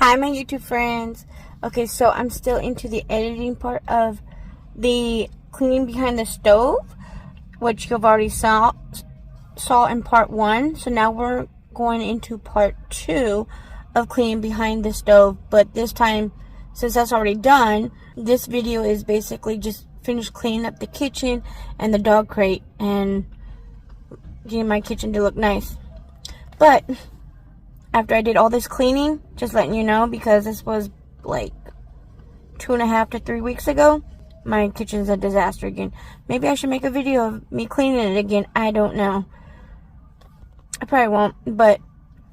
Hi, my YouTube friends. Okay, so I'm still into the editing part of the cleaning behind the stove, which you've already saw in part 1. So now we're going into part 2 of cleaning behind the stove. But this time, since that's already done, this video is basically just finished cleaning up the kitchen and the dog crate and getting my kitchen to look nice. But after I did all this cleaning, just letting you know, because this was like 2.5 to 3 weeks ago, my kitchen's a disaster again. Maybe I should make a video of me cleaning it again. I don't know. I probably won't, but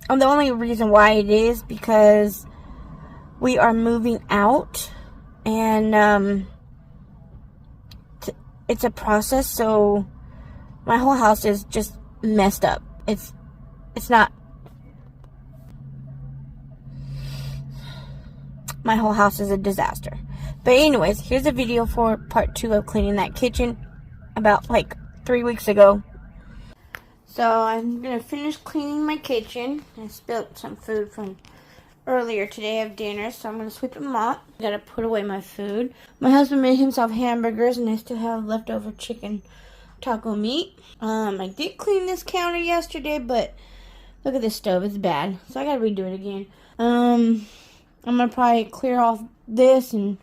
the only reason why it is because we are moving out, and it's a process, so my whole house is just messed up. It's not. My whole house is a disaster. But anyways, here's a video for part 2 of cleaning that kitchen about like 3 weeks ago. So I'm going to finish cleaning my kitchen. I spilled some food from earlier today of dinner, so I'm going to sweep them up. I got to put away my food. My husband made himself hamburgers, and I still have leftover chicken taco meat. I did clean this counter yesterday, but look at this stove. It's bad. So I got to redo it again. I'm going to probably clear off this and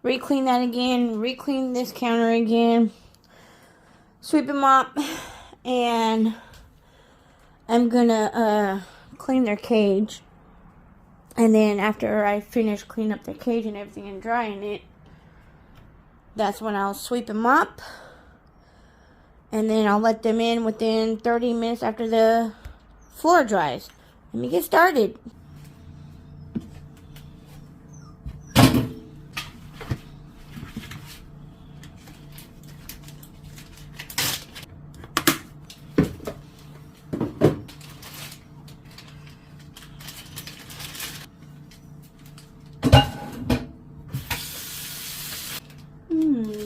re-clean that again, re-clean this counter again, sweep them up, and I'm going to clean their cage. And then after I finish cleaning up their cage and everything and drying it, that's when I'll sweep them up. And then I'll let them in within 30 minutes after the floor dries. Let me get started.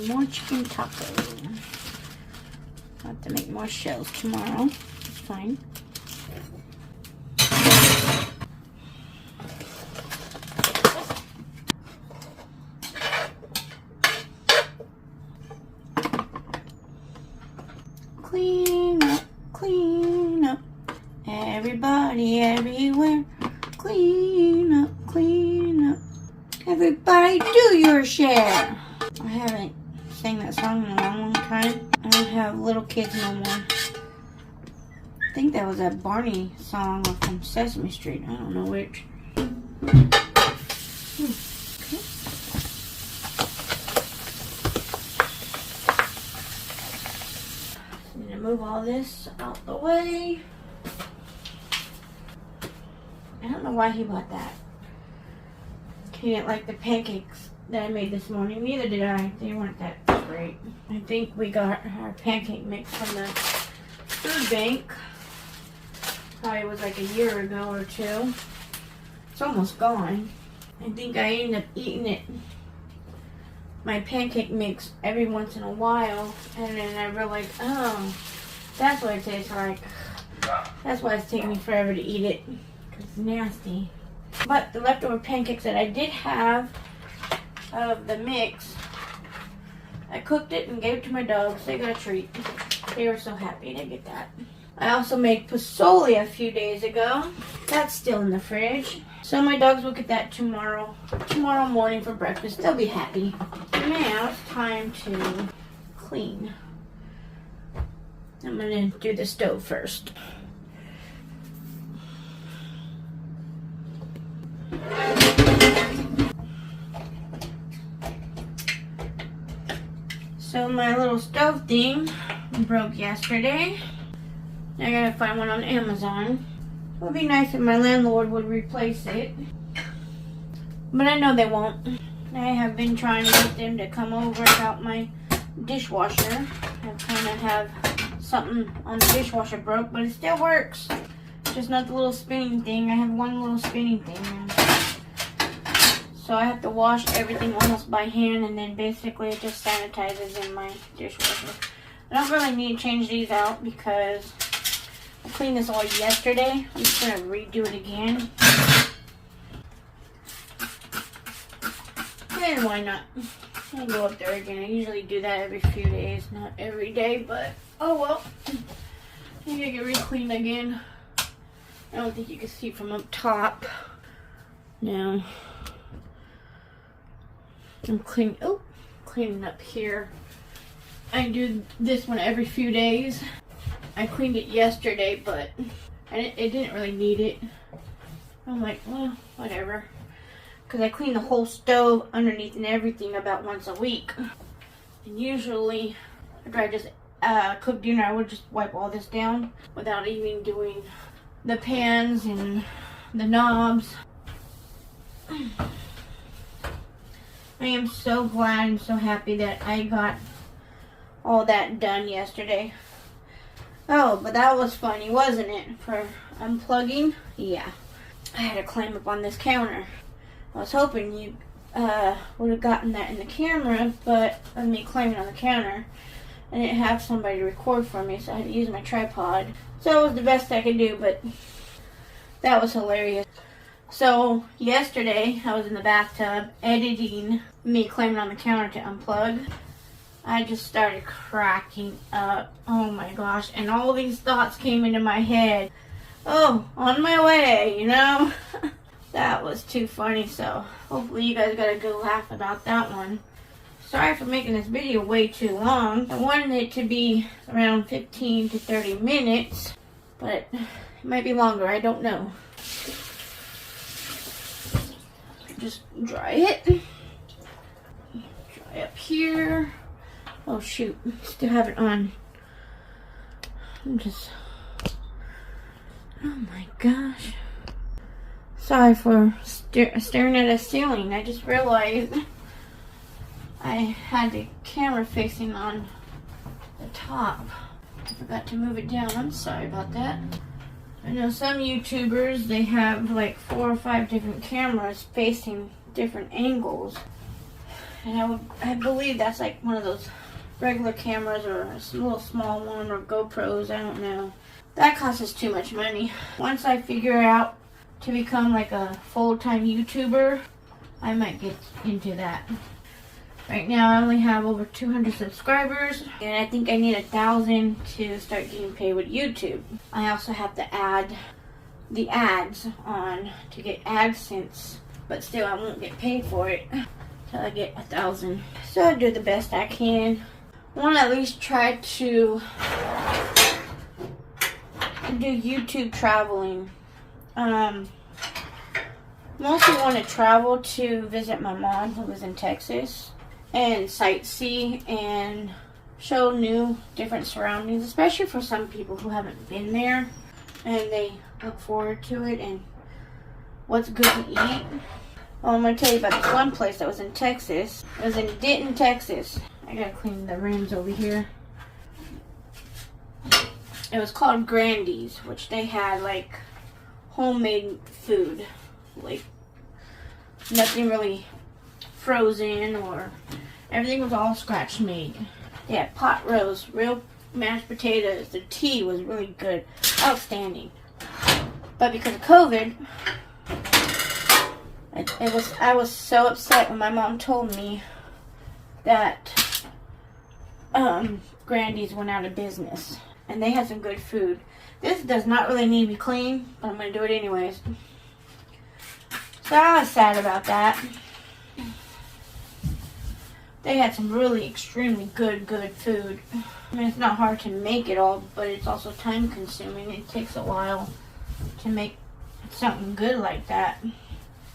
More chicken taco. I'll have to make more shells tomorrow. It's fine. Clean up, clean up. Everybody, everywhere. Clean up, clean up. Everybody do your share. I haven't sang that song in a long time. I don't have little kids no more. I think that was a Barney song from Sesame Street. I don't know which. Okay. Need to move all this out the way. I don't know why he bought that. He didn't like the pancakes that I made this morning. Neither did I. They weren't that great. I think we got our pancake mix from the food bank. Probably was like a year ago or 2. It's almost gone. I think I ended up eating it, my pancake mix, every once in a while. And then I realized, oh, that's what it tastes like. That's why it's taking me forever to eat it. Because it's nasty. But the leftover pancakes that I did have of the mix, I cooked it and gave it to my dogs. They got a treat. They were so happy to get that. I also made pozole a few days ago. That's still in the fridge. So my dogs will get that tomorrow morning for breakfast. They'll be happy. Now it's time to clean. I'm going to do the stove first. So my little stove thing broke yesterday. I gotta find one on Amazon. It would be nice if my landlord would replace it, but I know they won't. I have been trying to get them to come over about my dishwasher. I kind of have something on the dishwasher broke, but it still works. Just not the little spinning thing. I have one little spinning thing. So I have to wash everything almost by hand, and then basically it just sanitizes in my dishwasher. I don't really need to change these out because I cleaned this all yesterday. I'm just going to redo it again. And why not? I'll go up there again. I usually do that every few days, not every day, but oh well. Maybe I get re-cleaned again. I don't think you can see from up top. No. I'm cleaning up here. I do this one every few days. I cleaned it yesterday, but it didn't really need it. I'm like, well, whatever. Because I clean the whole stove underneath and everything about once a week. And usually, after I just cook dinner, I would just wipe all this down without even doing the pans and the knobs. I am so glad and so happy that I got all that done yesterday. Oh, but that was funny, wasn't it? For unplugging? Yeah. I had to climb up on this counter. I was hoping you would have gotten that in the camera, but of me climbing on the counter, I didn't have somebody to record for me, so I had to use my tripod. So it was the best I could do, but that was hilarious. So yesterday, I was in the bathtub editing me climbing on the counter to unplug. I just started cracking up. Oh my gosh. And all these thoughts came into my head. Oh, on my way, you know? That was too funny, so hopefully you guys got a good laugh about that one. Sorry for making this video way too long. I wanted it to be around 15 to 30 minutes, but it might be longer, I don't know. Just dry it. Dry up here. Oh shoot, still have it on. Oh my gosh. Sorry for staring at a ceiling. I just realized I had the camera facing on the top. I forgot to move it down. I'm sorry about that. I know some YouTubers, they have like 4 or 5 different cameras facing different angles. And I believe that's like one of those regular cameras or a little small one or GoPros, I don't know. That costs us too much money. Once I figure out to become like a full-time YouTuber, I might get into that. Right now I only have over 200 subscribers, and I think I need 1,000 to start getting paid with YouTube. I also have to add the ads on to get AdSense, but still I won't get paid for it till I get 1,000. So I do the best I can. I want to at least try to do YouTube traveling. Mostly want to travel to visit my mom who lives in Texas and sightsee and show new different surroundings, especially for some people who haven't been there and they look forward to it and what's good to eat. Well, I'm going to tell you about this one place that was in Texas. It was in Denton, Texas. I got to clean the rims over here. It was called Grandy's, which they had like homemade food, like nothing really frozen, or everything was all scratch made. They had pot roast, real mashed potatoes. The tea was really good, outstanding. But because of COVID, I was so upset when my mom told me that Grandy's went out of business, and they had some good food. This does not really need to be clean, but I'm going to do it anyways. So I was sad about that. They had some really extremely good food. I mean, it's not hard to make it all, but it's also time consuming. It takes a while to make something good like that.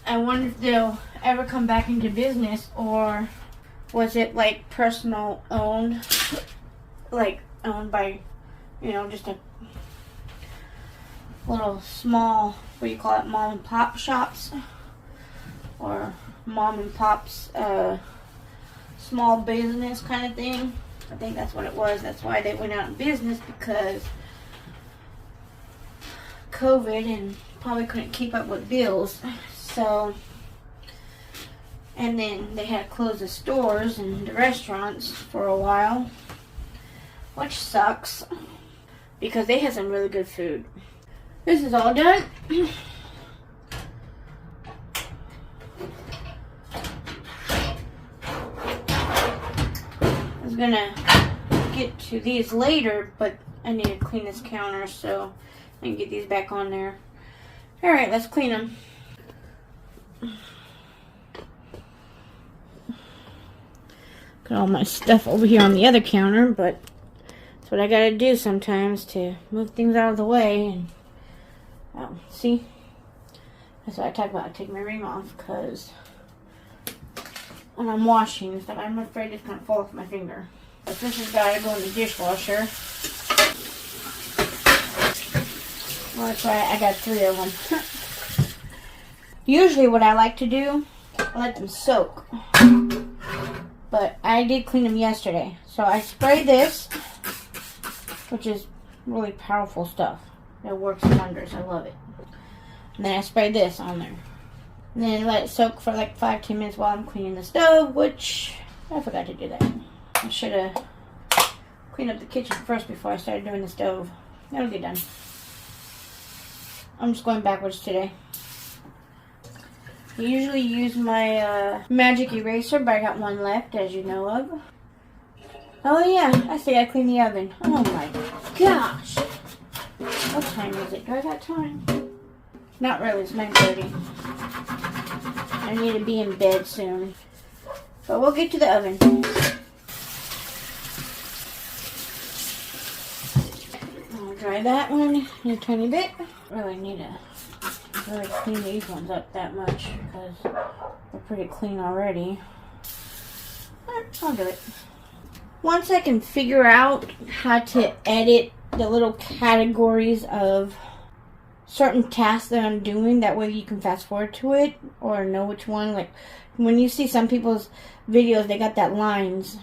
I wonder if they'll ever come back into business, or was it like personal owned, like owned by, you know, just a little small, what do you call it, mom and pop shops, or mom and pop's small business kind of thing. I think that's what it was. That's why they went out of business, because COVID and probably couldn't keep up with bills. So, and then they had to close the stores and the restaurants for a while, which sucks because they had some really good food. This is all done. was gonna get to these later, but I need to clean this counter so I can get these back on there. Alright, let's clean them. Got all my stuff over here on the other counter, but that's what I gotta do sometimes to move things out of the way. And oh, see? That's what I talk about. I take my ring off because when I'm washing stuff, I'm afraid it's gonna fall off my finger. But this has gotta go in the dishwasher. Well, that's why I got 3 of them. Usually what I like to do, I let them soak. But I did clean them yesterday. So I spray this, which is really powerful stuff. It works wonders. I love it. And then I spray this on there. And then let it soak for like 5-10 minutes while I'm cleaning the stove, which I forgot to do that. I should have cleaned up the kitchen first before I started doing the stove. That'll get done. I'm just going backwards today. I usually use my magic eraser, but I got one left, as you know of. Oh yeah, I say I clean the oven. Oh my gosh. What time is it? Do I got time? Not really, it's 9:30. I need to be in bed soon. But we'll get to the oven. I'll dry that one in a tiny bit. Really need to really clean these ones up that much because they're pretty clean already. I'll do it. Once I can figure out how to edit the little categories of certain tasks that I'm doing, that way you can fast forward to it or know which one. Like when you see some people's videos, they got that lines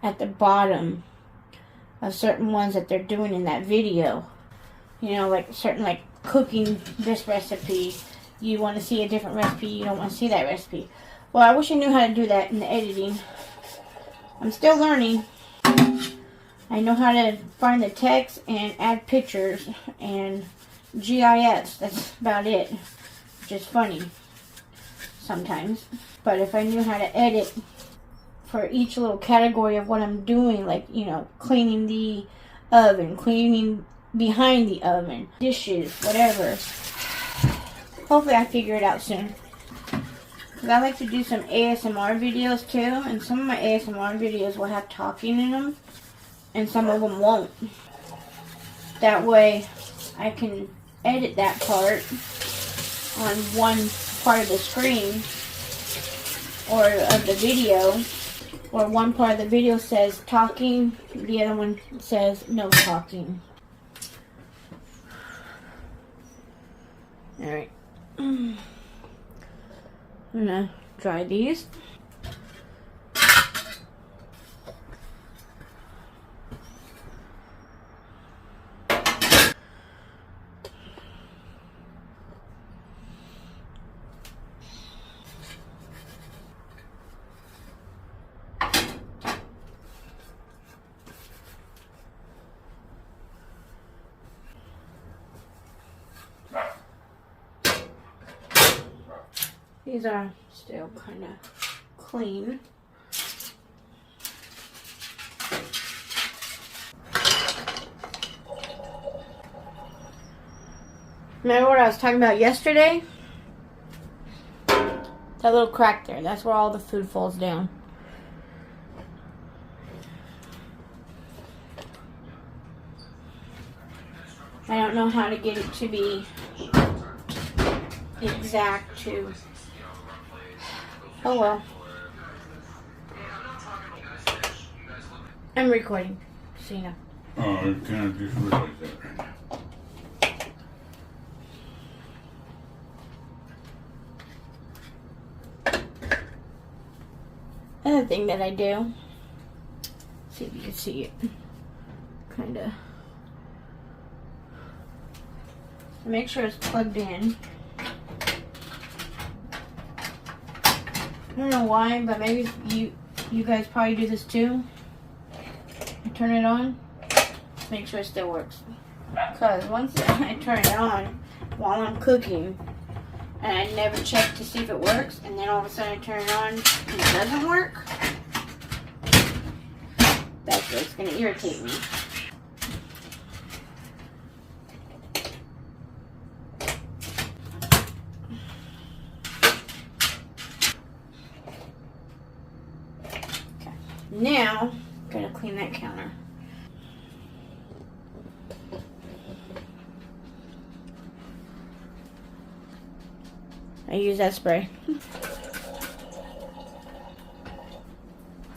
at the bottom of certain ones that they're doing in that video. You know, like certain, like cooking this recipe, you want to see a different recipe, you don't want to see that recipe. Well, I wish I knew how to do that in the editing. I'm still learning. I know how to find the text and add pictures and GIS. That's about it. Which is funny sometimes. But if I knew how to edit for each little category of what I'm doing, like, you know, cleaning the oven, cleaning behind the oven, dishes, whatever. Hopefully I figure it out soon. Because I like to do some ASMR videos too, and some of my ASMR videos will have talking in them, and some of them won't. That way I can edit that part on one part of the screen or of the video, or one part of the video says talking, the other one says no talking. Alright. I'm gonna dry these. These are still kind of clean. Remember what I was talking about yesterday? That little crack there, that's where all the food falls down. I don't know how to get it to be exact to... Oh well. I'm recording, so you know. Oh, I kind of just realized that right now. Another thing that I do, see if you can see it, kind of, make sure it's plugged in. I don't know why, but maybe you guys probably do this too. You turn it on, make sure it still works. Because once I turn it on while I'm cooking, and I never check to see if it works, and then all of a sudden I turn it on and it doesn't work, That's what's gonna irritate me. Okay. Now, gotta clean that counter. I use that spray.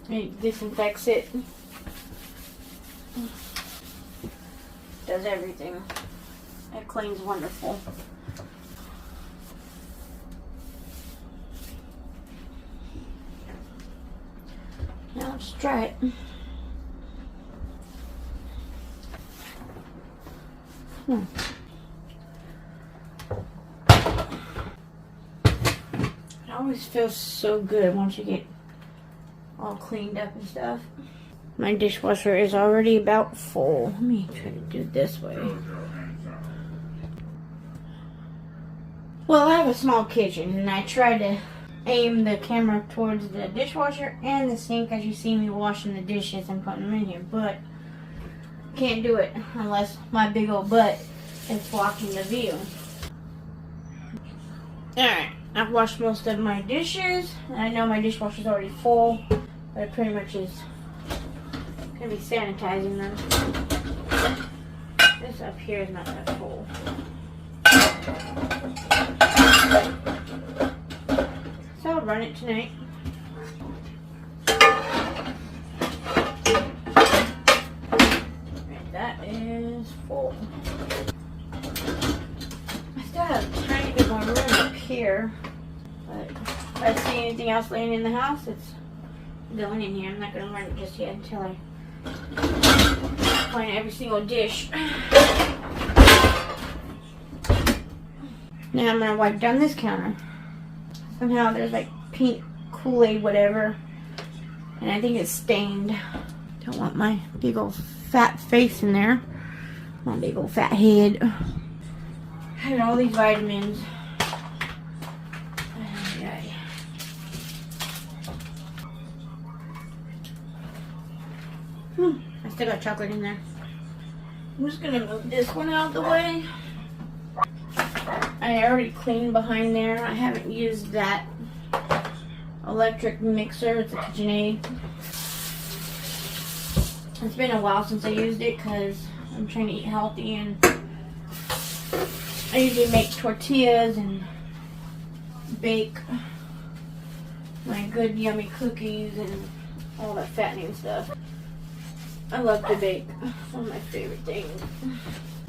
It disinfects it. Does everything. It cleans wonderful. Now let's try it. It always feels so good once you get all cleaned up and stuff. My dishwasher is already about full. Let me try to do it this way. Well, I have a small kitchen and I try to aim the camera towards the dishwasher and the sink as you see me washing the dishes and putting them in here, but can't do it unless my big old butt is blocking the view. Alright, I've washed most of my dishes. I know my dishwasher's already full, but it pretty much is gonna be sanitizing them. This up here is not that full. So I'll run it tonight. Right, that is full. I still have a tiny bit more room up here, but if I see anything else laying in the house, it's going in here. I'm not going to run it just yet until I find every single dish. Now I'm going to wipe down this counter. Somehow there's like pink Kool-Aid whatever, and I think it's stained. Don't want my big old fat face in there. My big old fat head. I had all these vitamins. I still got chocolate in there. I'm just gonna move this one out of the way. I already cleaned behind there. I haven't used that electric mixer. It's a KitchenAid. It's been a while since I used it because I'm trying to eat healthy, and I usually make tortillas and bake my good yummy cookies and all that fattening stuff. I love to bake. One of my favorite things.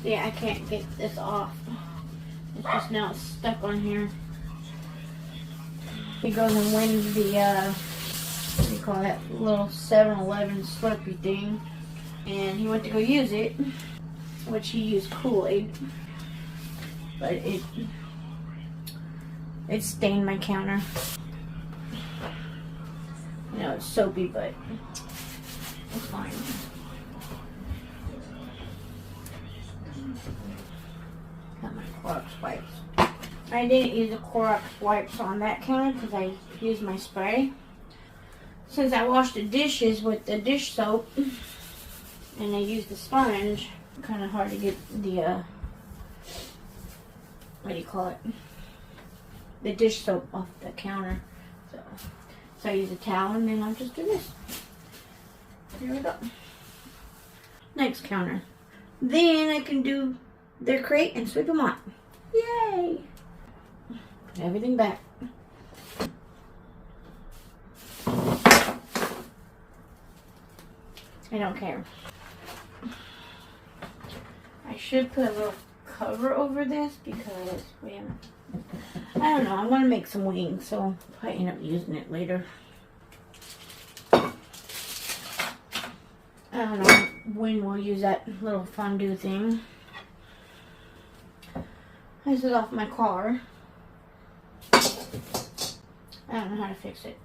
Yeah, I can't get this off. It's just now stuck on here. He goes and wins the, what do you call that, little 7-Eleven Slurpee thing. And he went to go use it, which he used Kool-Aid. But it stained my counter. I know it's soapy, but it's fine. Got my Clorox wipes. I didn't use the Clorox wipes on that counter because I used my spray. Since I washed the dishes with the dish soap and I used the sponge, kind of hard to get the, what do you call it? The dish soap off the counter. So I use a towel and then I'll just do this. Here we go. Next counter. Then I can do their crate and sweep them up. Yay! Put everything back. I don't care. I should put a little cover over this because we haven't. I don't know. I want to make some wings, so I'll probably end up using it later. I don't know when we'll use that little fondue thing. This is off my car. I don't know how to fix it.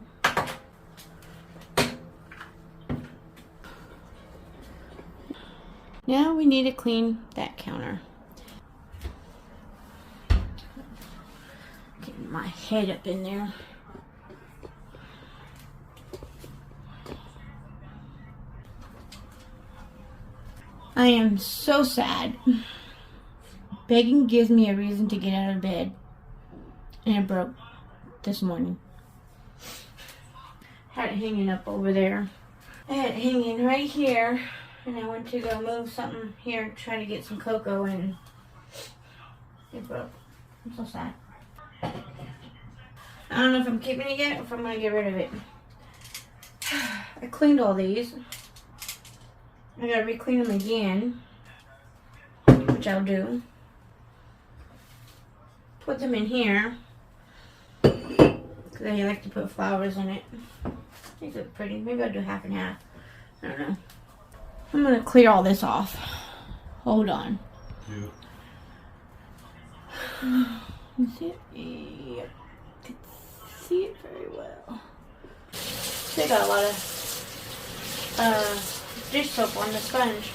Now we need to clean that counter. Getting my head up in there. I am so sad. Begging gives me a reason to get out of bed. And it broke this morning. Had it hanging up over there. I had it hanging right here. And I went to go move something here, trying to get some cocoa, and it broke. I'm so sad. I don't know if I'm keeping it yet or if I'm going to get rid of it. I cleaned all these. I got to re-clean them again, which I'll do. Put them in here, because I like to put flowers in it. These look pretty. Maybe I'll do half and half. I don't know. I'm going to clear all this off. Hold on. You see it? Yep. Can see it very well. They got a lot of dish soap on the sponge.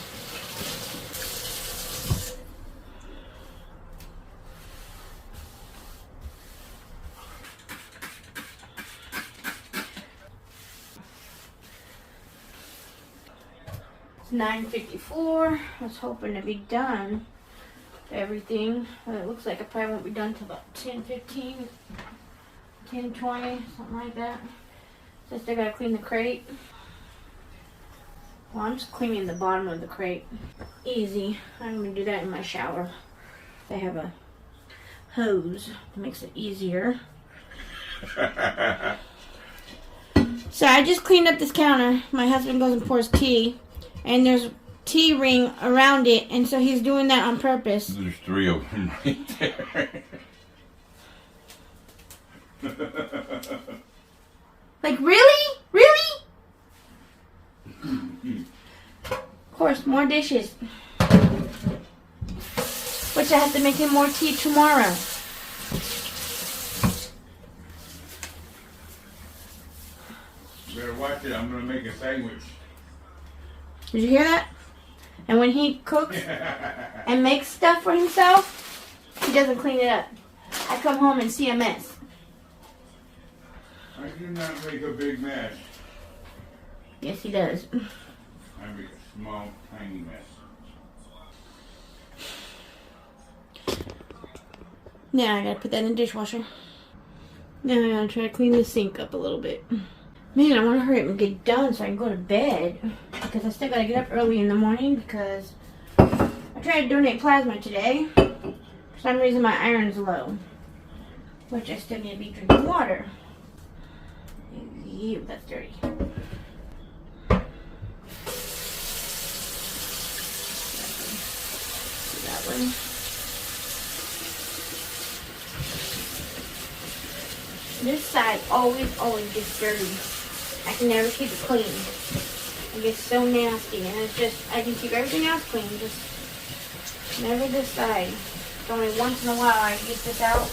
It's 9:54. I was hoping to be done with everything. But it looks like I probably won't be done till about 10:15, 10:20, something like that. So I still gotta clean the crate. Well, I'm just cleaning the bottom of the crate. Easy. I'm gonna do that in my shower. I have a hose that makes it easier. So I just cleaned up this counter. My husband goes and pours tea, and there's a tea ring around it, and so he's doing that on purpose. There's 3 of them right there. Like, really? Really? Of course, more dishes. Which I have to make him more tea tomorrow. You better watch it. I'm going to make a sandwich. Did you hear that? And when he cooks and makes stuff for himself, he doesn't clean it up. I come home and see a mess. I do not make a big mess. Yes, he does. I make a small, tiny mess. Now I gotta put that in the dishwasher. Now I gotta try to clean the sink up a little bit. Man, I want to hurry up and get done so I can go to bed. Because I still gotta get up early in the morning because I tried to donate plasma today. For some reason my iron's low. Which I still need to be drinking water. Ew, that's dirty. That one. This side always gets dirty. I can never keep it clean. It gets so nasty, and it's just, I can keep everything else clean, just never this side. It's only once in a while I get this out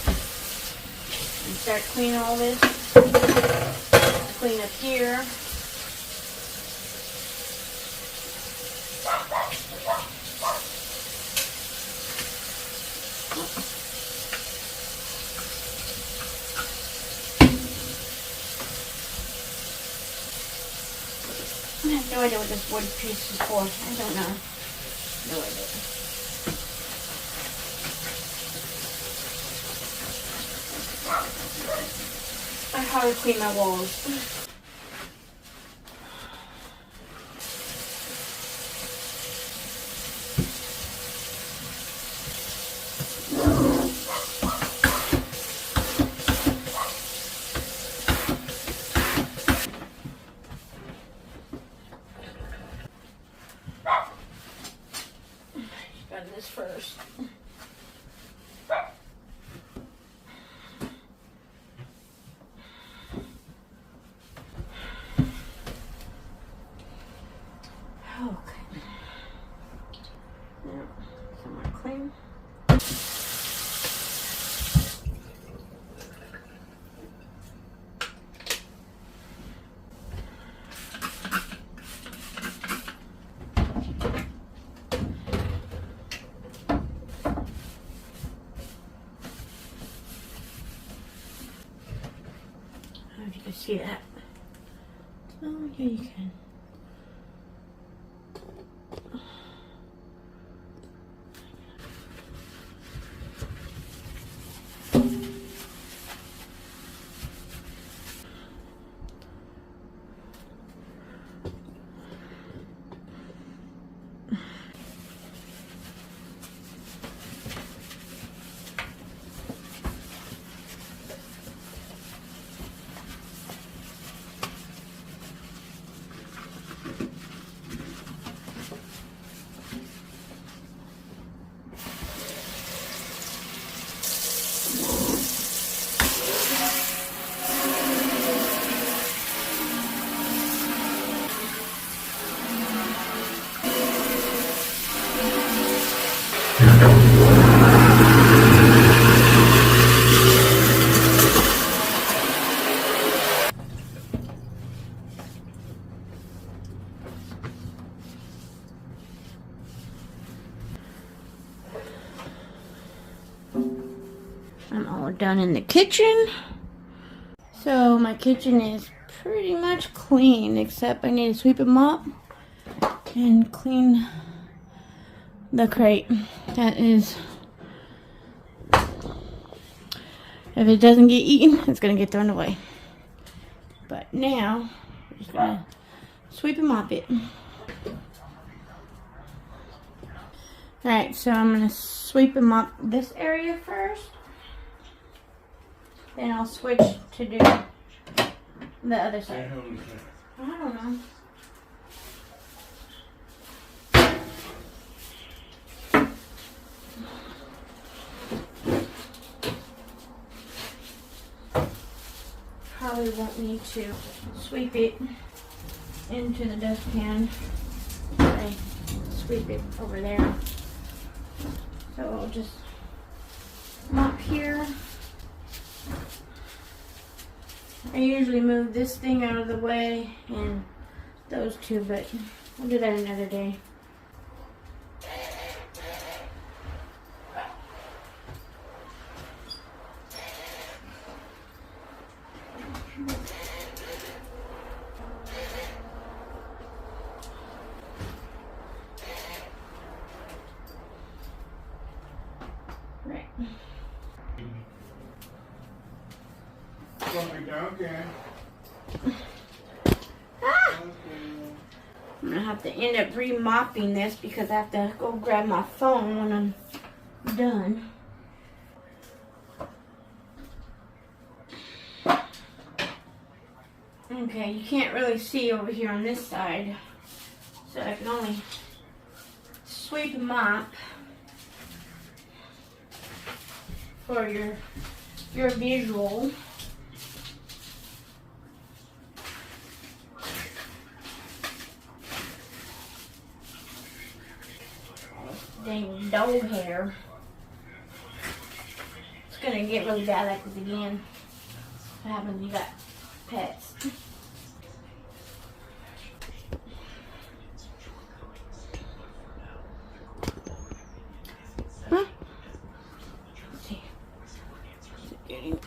and start cleaning all this. Clean up here. I have no idea what this wood piece is for. I don't know. No idea. I how to clean my walls. Got this first. Okay. Now, somewhere clean. I don't know if you can see that. Oh, yeah, you can. I'm all done in the kitchen. So my kitchen is pretty much clean, except I need to sweep and mop and clean the crate. That is, if it doesn't get eaten, it's gonna get thrown away. But now, we're just gonna sweep and mop it. Alright, so I'm gonna sweep and mop this area first. Then I'll switch to do the other side. I don't know. Probably won't need to sweep it into the dustpan. I sweep it over there. So I'll just mop here. I usually move this thing out of the way and those two, but I'll do that another day. Right. Okay. I'm gonna have to end up re-mopping this because I have to go grab my phone when I'm done. Okay, you can't really see over here on this side, so I can only sweep and mop for your visual. Dang dog hair. It's gonna get really bad like this again. What happens when you got pets? Huh? Let's see. Is it getting...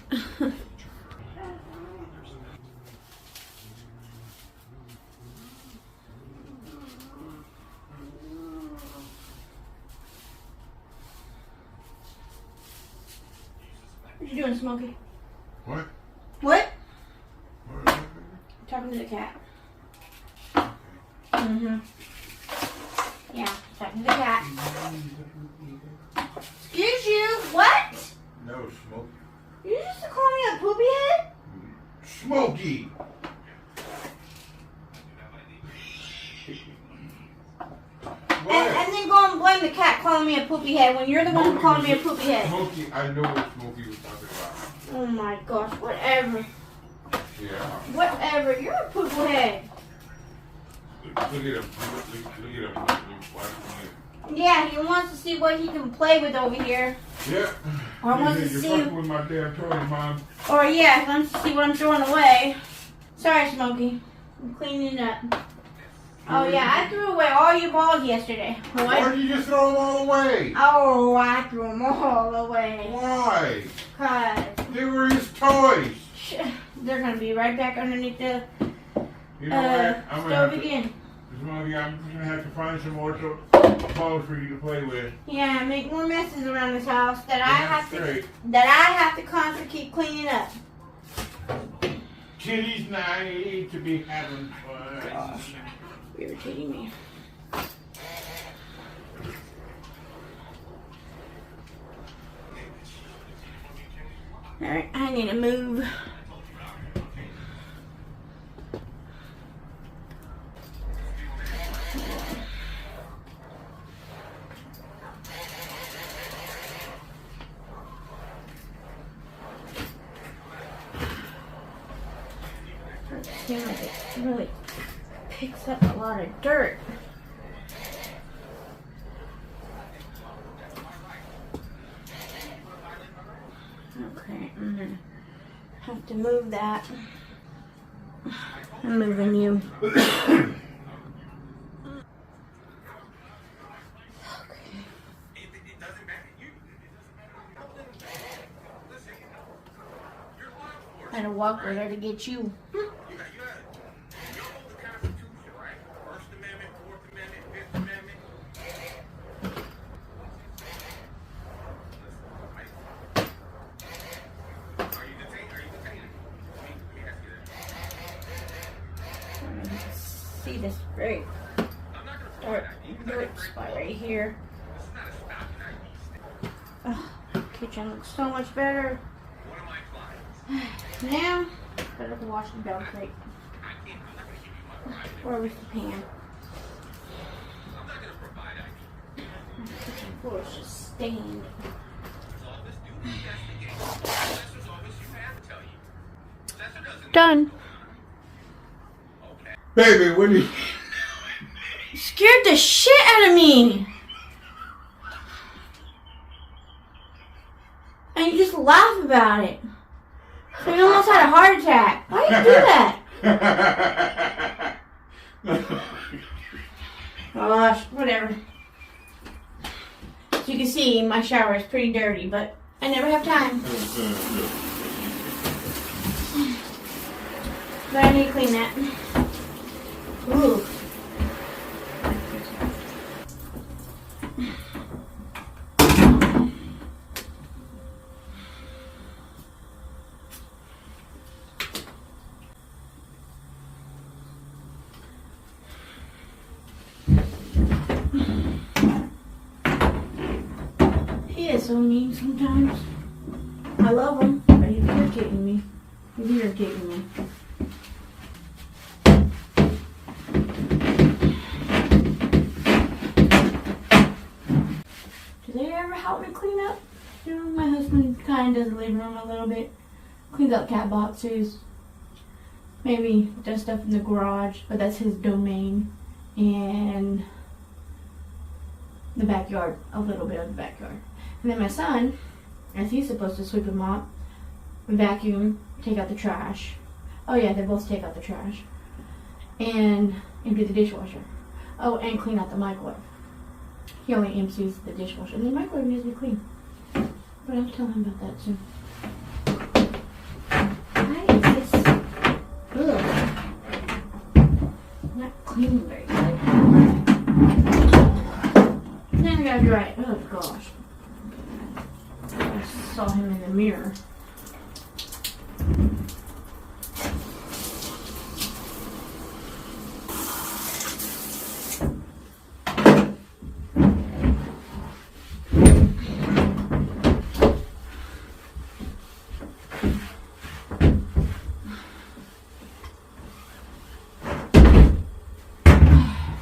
What you doing, Smokey? What? What? What? Talking to the cat. Mm-hmm. Yeah, talking to the cat. Excuse you, what? No, Smokey. You just call me a poopy head? Smokey! And then go and blame the cat calling me a poopy head when you're the one who called me a poopy head. Smokey, I know what Smokey was talking about. Oh my gosh, whatever. Yeah. Whatever, you're a poopy head. Look at him. Look at him. Watch him. Yeah, he wants to see what he can play with over here. Yeah. Or wants to You're see... fucking with my damn toys, Mom. Or yeah, he wants to see what I'm throwing away. Sorry, Smokey. I'm cleaning up. Oh yeah, I threw away all your balls yesterday. Why What? did you just throw them all away? Oh, I threw them all away. Why? Cause They were his toys. they're gonna be right back underneath the You know what? I'm gonna have stove to, again. Smokey, I'm just gonna have to find some more balls for you to play with. Yeah, make more messes around this house that I have to Great. constantly keep cleaning up. Kitty's nice to be having fun. Gosh, irritating me. All right, I need to move. It seems like it really picks up a lot of dirt. to move that. I'm moving you. I had to walk over there to get you. See this very dark spot right here. Oh, kitchen looks so much better. Now, better to wash the dog plate. Where was the pan? My kitchen floor is just stained. Done. Baby, what are you? Scared the shit out of me. And you just laugh about it. So you almost had a heart attack. Why do you do that? Gosh, whatever. As you can see, my shower is pretty dirty, but I never have time. But I need to clean that. Ooh. He is so mean sometimes. I love him, but he's irritating me. He's irritating me. Do they ever help me clean up? You know, my husband kind of does the living room a little bit. Cleans out cat boxes. Maybe does stuff in the garage, but that's his domain. And the backyard, a little bit of the backyard. And then my son, as he's supposed to sweep and mop, vacuum, take out the trash. Oh yeah, they both take out the trash. And empty the dishwasher. Oh, and clean out the microwave. He only empties the dishwasher. And the microwave needs to be clean. But I'll tell him about that soon. Why is this? Ugh. Not clean very good. Then I gotta dry it. Oh gosh. I saw him in the mirror.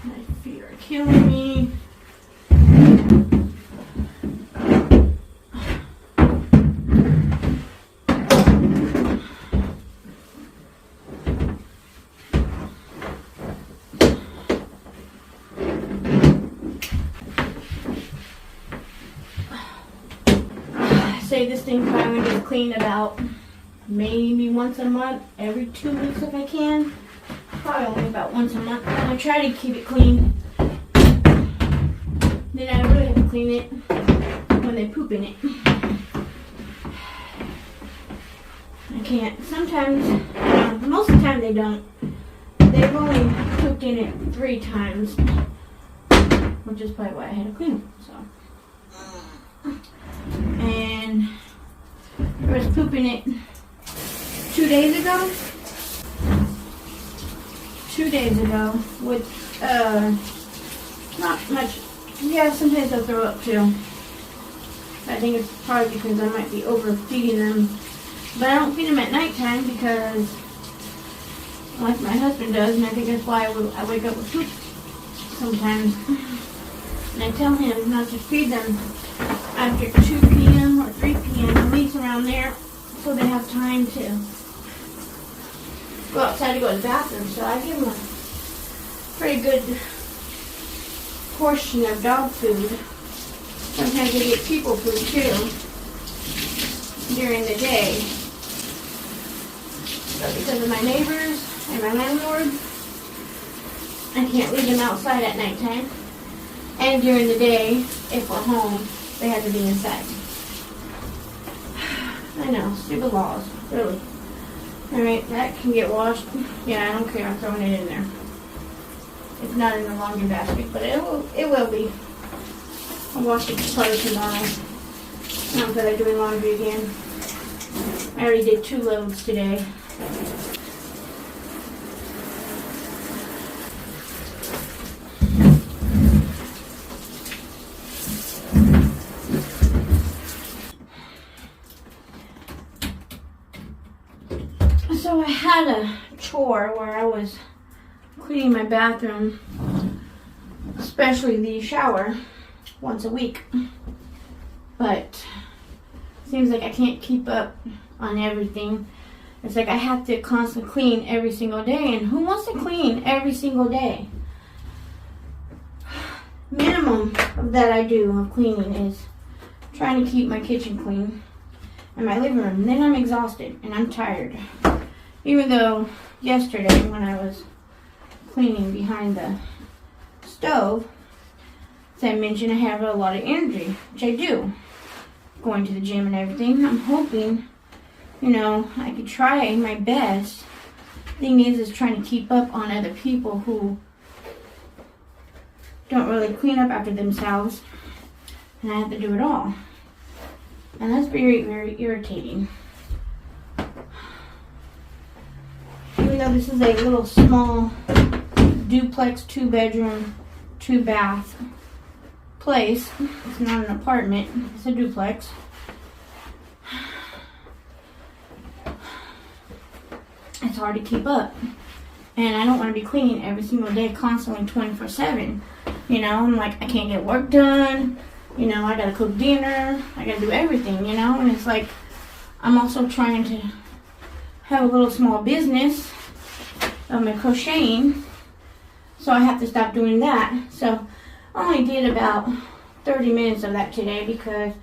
My feet are killing me. Say this thing probably gets cleaned about maybe once a month, every 2 weeks if I can. Probably only about once a month. I try to keep it clean. Then I really have to clean it when they poop in it. I can't. Sometimes, most of the time they don't. They've only pooped in it 3 times, which is probably why I had to clean it. So. And I was pooping it 2 days ago. 2 days ago with not much. Yeah, sometimes they'll throw up too. I think it's probably because I might be overfeeding them. But I don't feed them at nighttime because, like my husband does, and I think that's why I wake up with poop sometimes. And I tell him not to feed them after 2 p.m. or 3 p.m., at least around there, so they have time to go outside to go to the bathroom. So I give them a pretty good portion of dog food. Sometimes they get people food too during the day. But because of my neighbors and my landlord, I can't leave them outside at nighttime. And during the day, if we're home, they have to be inside. I know, stupid laws, really. Alright, that can get washed. Yeah, I don't care, I'm throwing it in there. It's not in the laundry basket, but it will be. I'll wash it probably tomorrow. I don't feel like doing laundry again. I already did 2 loads today. So I had a chore where I was cleaning my bathroom, especially the shower, once a week. But it seems like I can't keep up on everything. It's like I have to constantly clean every single day. And who wants to clean every single day? Minimum that I do of cleaning is trying to keep my kitchen clean and my living room. Then I'm exhausted and I'm tired. Even though yesterday when I was cleaning behind the stove, as I mentioned, I have a lot of energy, which I do, going to the gym and everything. I'm hoping, I could try my best. Thing is trying to keep up on other people who don't really clean up after themselves, and I have to do it all. And that's very, very irritating. Even though this is a little small duplex 2-bedroom, 2-bath place, it's not an apartment, it's a duplex. It's hard to keep up. And I don't want to be cleaning every single day, constantly 24/7. I'm like, I can't get work done. I gotta cook dinner. I gotta do everything, And it's like, I'm also trying to have a little small business of my crocheting. So I have to stop doing that. So I only did about 30 minutes of that today because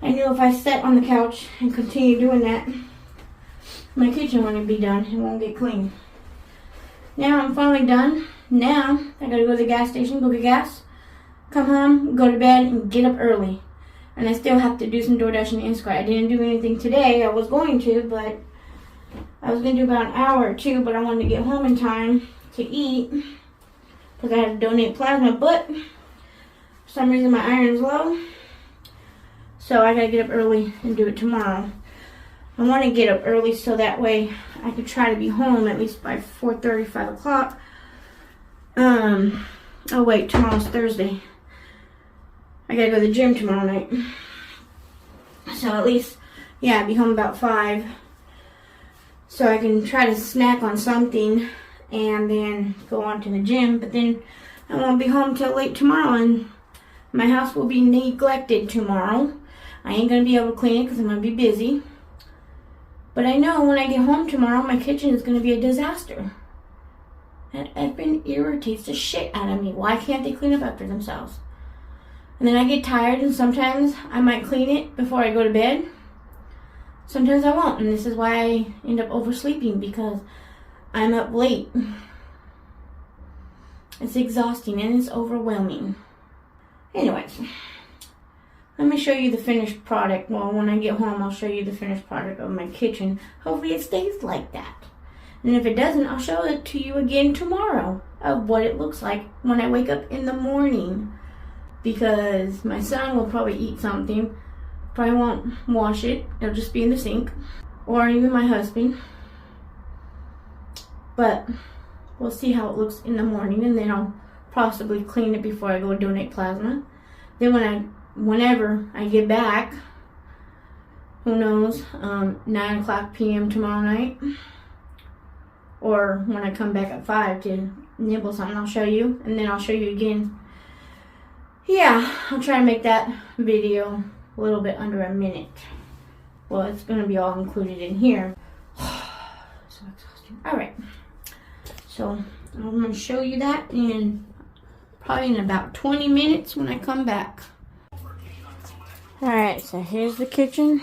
I knew if I sat on the couch and continue doing that, my kitchen won't be done. It won't get clean. Now I'm finally done. Now I gotta go to the gas station, go get gas, come home, go to bed, and get up early. And I still have to do some DoorDash and Instacart. I didn't do anything today. I was going to, but I was going to do about an hour or 2, but I wanted to get home in time to eat because I had to donate plasma, but for some reason my iron's low. So I got to get up early and do it tomorrow. I want to get up early so that way I could try to be home at least by 4:30, 5 o'clock. Oh wait, tomorrow's Thursday. I gotta go to the gym tomorrow night. So at least, be home about 5. So I can try to snack on something and then go on to the gym. But then I won't be home till late tomorrow and my house will be neglected tomorrow. I ain't gonna be able to clean it because I'm gonna be busy. But I know when I get home tomorrow, my kitchen is gonna be a disaster. That effing irritates the shit out of me. Why can't they clean up after themselves? And then I get tired and sometimes I might clean it before I go to bed. Sometimes I won't, and this is why I end up oversleeping because I'm up late. It's exhausting and it's overwhelming. Anyways, let me show you the finished product. Well, when I get home, I'll show you the finished product of my kitchen. Hopefully it stays like that. And if it doesn't, I'll show it to you again tomorrow of what it looks like when I wake up in the morning. Because my son will probably eat something. Probably won't wash it. It'll just be in the sink. Or even my husband. But we'll see how it looks in the morning. And then I'll possibly clean it before I go donate plasma. Then whenever I get back, who knows, 9 o'clock p.m. tomorrow night. Or when I come back at 5 to nibble something, I'll show you. And then I'll show you again. Yeah, I'll try to make that video a little bit under a minute. Well, it's going to be all included in here. So exhausting. Alright. So, I'm going to show you that probably in about 20 minutes when I come back. Alright, so here's the kitchen.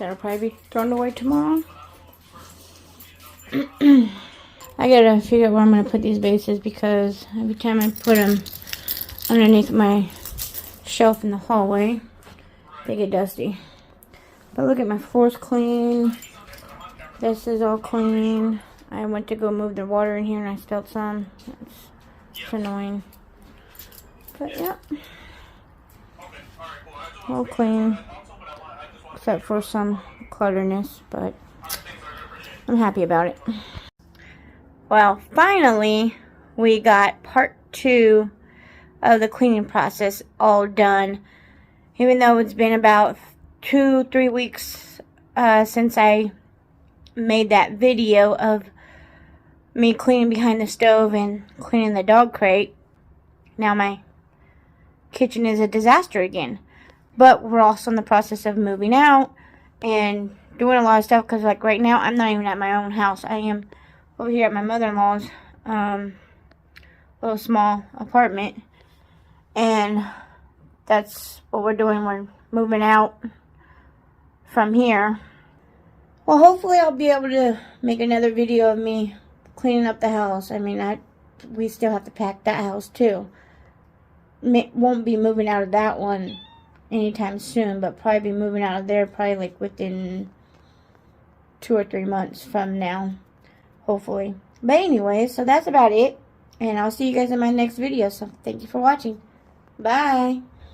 That'll probably be thrown away tomorrow. I gotta figure out where I'm gonna put these vases because every time I put them underneath my shelf in the hallway, they get dusty. But look at my floor's clean. This is all clean. I went to go move the water in here and I spilled some. It's annoying. But yeah. All clean. Except for some clutterness, but I'm happy about it. Well, finally, we got part 2 of the cleaning process all done. Even though it's been about 2-3 weeks since I made that video of me cleaning behind the stove and cleaning the dog crate. Now my kitchen is a disaster again. But we're also in the process of moving out and doing a lot of stuff because like right now I'm not even at my own house. I am over here at my mother-in-law's little small apartment, and that's what we're doing. We're moving out from here. Well, hopefully I'll be able to make another video of me cleaning up the house. I mean, we still have to pack that house too. Won't be moving out of that one anytime soon, but probably be moving out of there probably like within 2 or 3 months from now, hopefully. But anyway, so that's about it, and I'll see you guys in my next video. So thank you for watching. Bye.